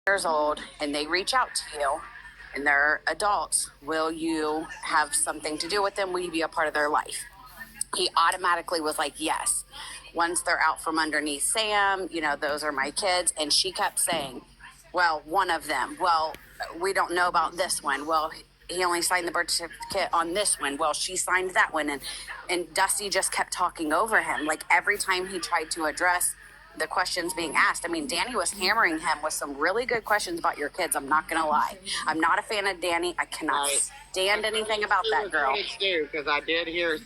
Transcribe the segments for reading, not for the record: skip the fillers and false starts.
years old and they reach out to you and they're adults, will you have something to do with them? Will you be a part of their life? He automatically was like, yes. Once they're out from underneath Sam, those are my kids. And she kept saying, well, one of them, well, we don't know about this one. Well, he only signed the birth certificate on this one. Well, she signed that one. And Dusty just kept talking over him. Like every time he tried to address the questions being asked. I mean, Danny was hammering him with some really good questions about your kids. I'm not going to lie. I'm not a fan of Danny. I cannot stand anything about that girl. Because I did hear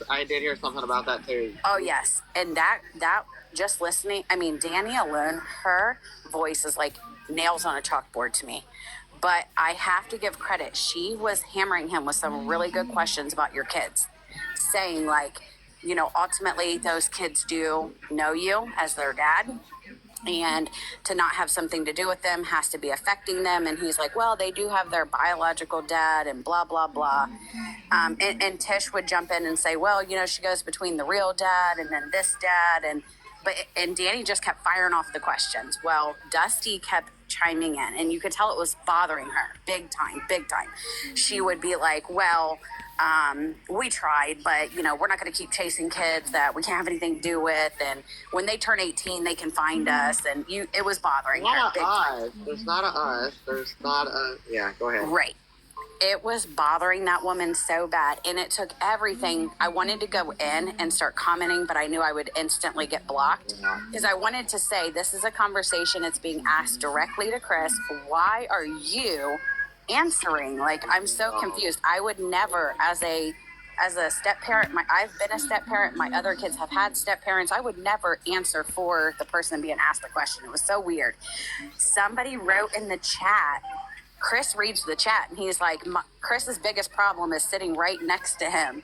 something about that too. Oh yes, and that just listening. I mean, Danny alone, her voice is like nails on a chalkboard to me. But I have to give credit. She was hammering him with some really good questions about your kids, saying like, ultimately those kids do know you as their dad, and to not have something to do with them has to be affecting them. And he's like, well, they do have their biological dad and blah, blah, blah. And Tish would jump in and say, well, she goes between the real dad and then this dad. And Danny just kept firing off the questions. Well, Dusty kept chiming in, and you could tell it was bothering her big time. She would be like, well, we tried, but we're not going to keep chasing kids that we can't have anything to do with. And when they turn 18, they can find us. And it was bothering her big time. There's not a us. There's not a, yeah, go ahead. Right. It was bothering that woman so bad, and it took everything. I wanted to go in and start commenting, but I knew I would instantly get blocked because I wanted to say, this is a conversation. It's being asked directly to Chris. Why are you answering? Like, I'm so confused. I would never, as a step parent, I've been a step parent. My other kids have had step parents. I would never answer for the person being asked the question. It was so weird. Somebody wrote in the chat, Chris reads the chat, and he's like, Chris's biggest problem is sitting right next to him.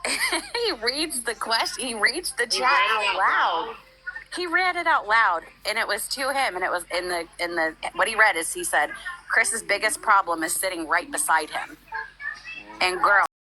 He reads the question. He reads the chat out loud. He read it out loud, and it was to him. And it was in the what he read is, he said, Chris's biggest problem is sitting right beside him. And girl,